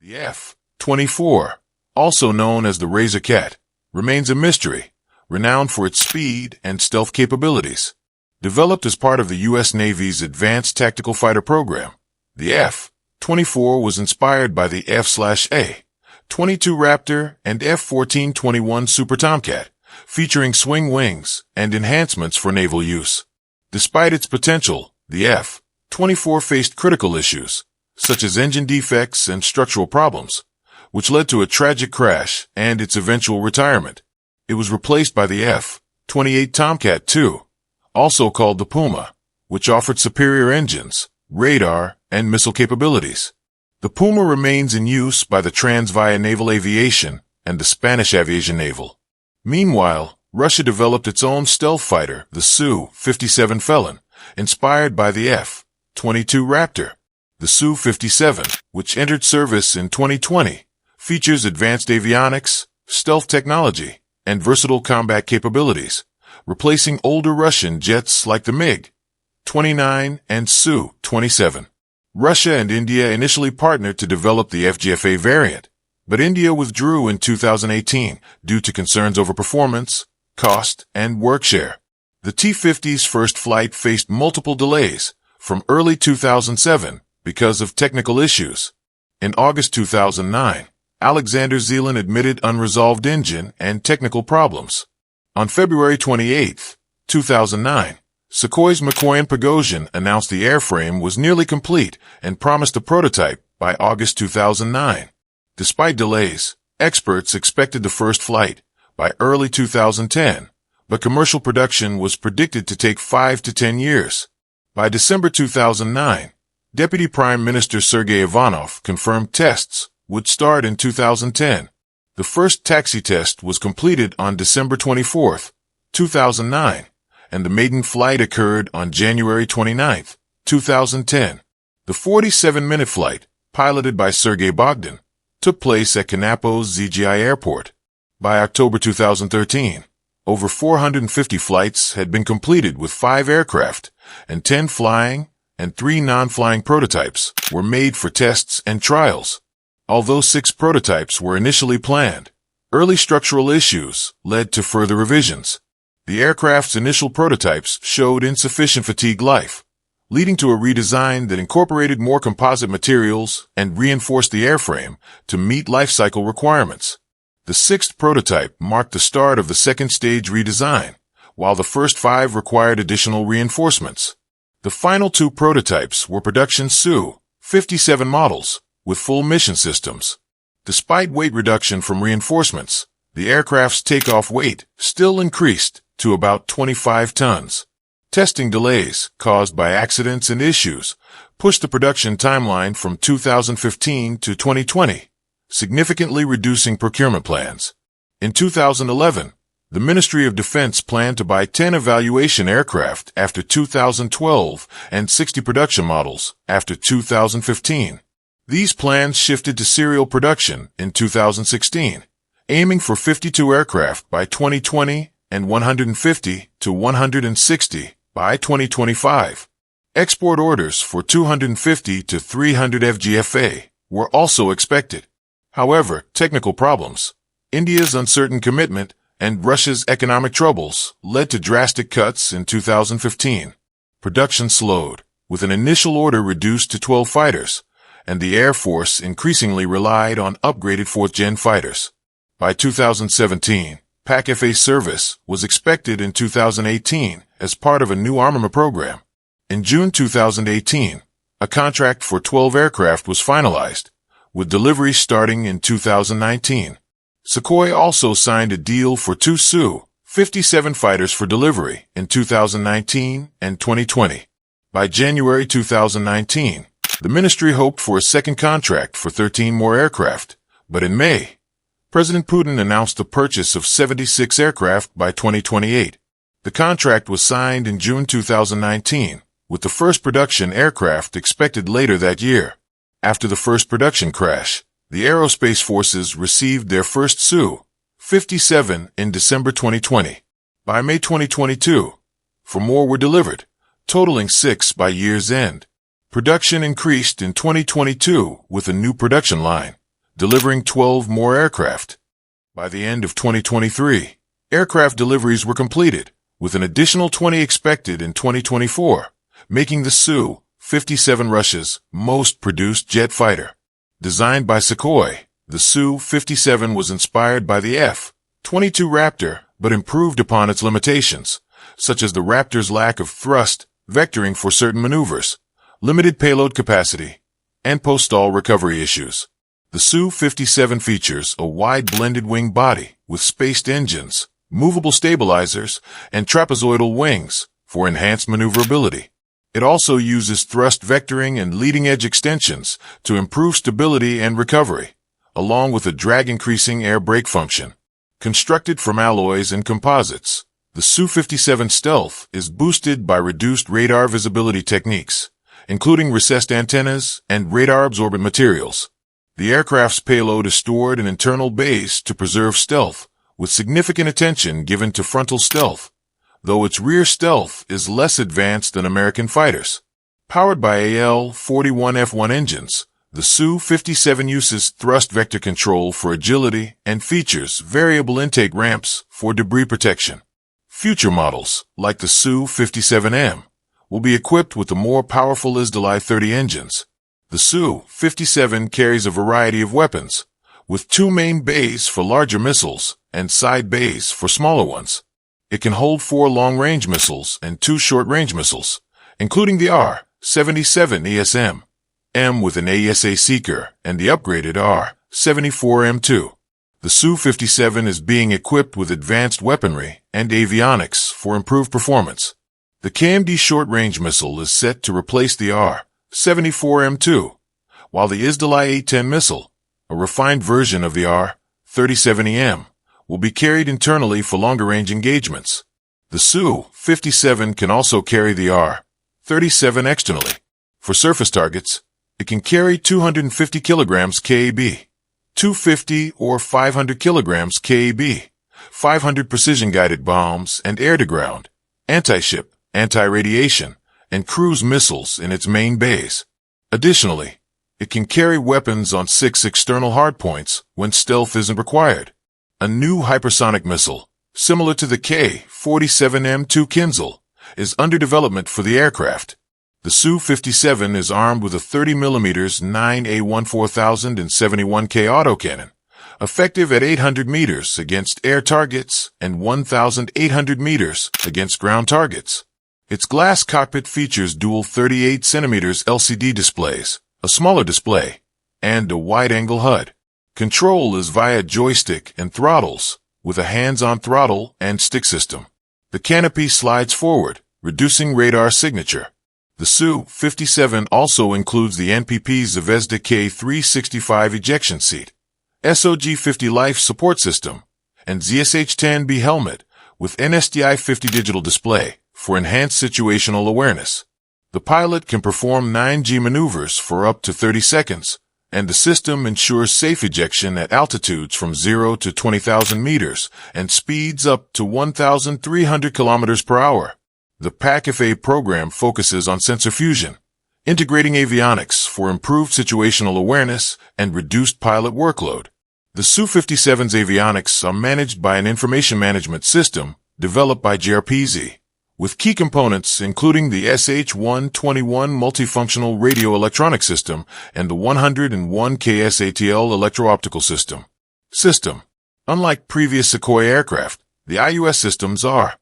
The F-24, also known as the Razer Cat, remains a mystery, renowned for its speed and stealth capabilities. Developed as part of the U.S. Navy's Advanced Tactical Fighter Program, the F-24 was inspired by the F/A-22 Raptor and F-14 Super Tomcat, featuring swing wings and enhancements for naval use. Despite its potential, the F-24 faced critical issues, such as engine defects and structural problems, which led to a tragic crash and its eventual retirement. It was replaced by the F-28 Tomcat II, also called the Puma, which offered superior engines, radar, and missile capabilities. The Puma remains in use by the Transvia Naval Aviation and the Spanish Aviation Naval. Meanwhile, Russia developed its own stealth fighter, the Su-57 Felon, inspired by the F-22 Raptor. The Su-57, which entered service in 2020, features advanced avionics, stealth technology, and versatile combat capabilities, replacing older Russian jets like the MiG-29 and Su-27. Russia and India initially partnered to develop the FGFA variant, but India withdrew in 2018 due to concerns over performance, cost, and work share. The T-50's first flight faced multiple delays from early 2007 because of technical issues. In August 2009, Alexander Zealand admitted unresolved engine and technical problems. On February 28, 2009, Sukhoi's Mikoyan Prigozhin announced the airframe was nearly complete and promised a prototype by August 2009. Despite delays, experts expected the first flight by early 2010, but commercial production was predicted to take 5 to 10 years. By December 2009, Deputy Prime Minister Sergei Ivanov confirmed tests would start in 2010. The first taxi test was completed on December 24, 2009, and the maiden flight occurred on January 29, 2010. The 47-minute flight, piloted by Sergei Bogdan, took place at Kanapo's ZGI Airport. By October 2013, over 450 flights had been completed with 5 aircraft, and 10 flying and 3 non-flying prototypes were made for tests and trials. Although 6 prototypes were initially planned, early structural issues led to further revisions. The aircraft's initial prototypes showed insufficient fatigue life, leading to a redesign that incorporated more composite materials and reinforced the airframe to meet life cycle requirements. The 6th prototype marked the start of the second stage redesign, while the first 5 required additional reinforcements. The final 2 prototypes were production Su-57 models with full mission systems. Despite weight reduction from reinforcements, the aircraft's takeoff weight still increased to about 25 tons. Testing delays caused by accidents and issues pushed the production timeline from 2015 to 2020, significantly reducing procurement plans. In 2011, the Ministry of Defense planned to buy 10 evaluation aircraft after 2012 and 60 production models after 2015. These plans shifted to serial production in 2016, aiming for 52 aircraft by 2020 and 150 to 160 by 2025. Export orders for 250 to 300 FGFA were also expected. However, technical problems, India's uncertain commitment, and Russia's economic troubles led to drastic cuts in 2015. Production slowed, with an initial order reduced to 12 fighters, and the Air Force increasingly relied on upgraded 4th-gen fighters. By 2017, PAC-FA service was expected in 2018 as part of a new armament program. In June 2018, a contract for 12 aircraft was finalized, with delivery starting in 2019. Sukhoi also signed a deal for 2 Su-57 fighters for delivery in 2019 and 2020. By January 2019, the ministry hoped for a second contract for 13 more aircraft, but in May, President Putin announced the purchase of 76 aircraft by 2028. The contract was signed in June 2019, with the first production aircraft expected later that year. After the first production crash, the aerospace forces received their first Su-57 in December 2020. By May 2022, 4 more were delivered, totaling 6 by year's end. Production increased in 2022 with a new production line, delivering 12 more aircraft. By the end of 2023, aircraft deliveries were completed, with an additional 20 expected in 2024, making the Su-57 Russia's most produced jet fighter. Designed by Sukhoi, the Su-57 was inspired by the F-22 Raptor, but improved upon its limitations, such as the Raptor's lack of thrust vectoring for certain maneuvers, limited payload capacity, and post-stall recovery issues. The Su-57 features a wide blended wing body with spaced engines, movable stabilizers, and trapezoidal wings for enhanced maneuverability. It also uses thrust vectoring and leading-edge extensions to improve stability and recovery, along with a drag-increasing air brake function. Constructed from alloys and composites, the Su-57 stealth is boosted by reduced radar visibility techniques, including recessed antennas and radar-absorbent materials. The aircraft's payload is stored in internal bays to preserve stealth, with significant attention given to frontal stealth, though its rear stealth is less advanced than American fighters. Powered by AL-41 F1 engines, the Su-57 uses thrust vector control for agility and features variable intake ramps for debris protection. Future models, like the Su-57M, will be equipped with the more powerful ISDALI-30 engines. The Su-57 carries a variety of weapons, with two main bays for larger missiles and side bays for smaller ones. It can hold 4 long-range missiles and 2 short-range missiles, including the R-77 ESM-M with an AESA seeker and the upgraded R-74M2. The Su-57 is being equipped with advanced weaponry and avionics for improved performance. The KMD short-range missile is set to replace the R-74M2, while the ISDALI-810 missile, a refined version of the R-37EM, will be carried internally for longer-range engagements. The Su-57 can also carry the R-37 externally. For surface targets, it can carry 250 kilograms KAB, 250 or 500 kilograms KAB, 500 precision-guided bombs and air-to-ground, anti-ship, anti-radiation, and cruise missiles in its main bays. Additionally, it can carry weapons on 6 external hardpoints when stealth isn't required. A new hypersonic missile, similar to the K-47M2 Kinzhal, is under development for the aircraft. The Su-57 is armed with a 30mm 9A14000 and 71K autocannon, effective at 800 meters against air targets and 1,800 meters against ground targets. Its glass cockpit features dual 38cm LCD displays, a smaller display, and a wide-angle HUD. Control is via joystick and throttles, with a hands-on throttle and stick system. The canopy slides forward, reducing radar signature. The Su-57 also includes the NPP Zvezda K365 ejection seat, SOG-50 life support system, and ZSH-10B helmet with NSDI-50 digital display for enhanced situational awareness. The pilot can perform 9G maneuvers for up to 30 seconds, and the system ensures safe ejection at altitudes from 0 to 20,000 meters and speeds up to 1,300 kilometers per hour. The PAC-FA program focuses on sensor fusion, integrating avionics for improved situational awareness and reduced pilot workload. The Su-57's avionics are managed by an information management system developed by JRPZ, with key components including the SH-121 multifunctional radio electronic system and the 101 KSATL electro-optical system. Unlike previous Sukhoi aircraft, the IUS systems are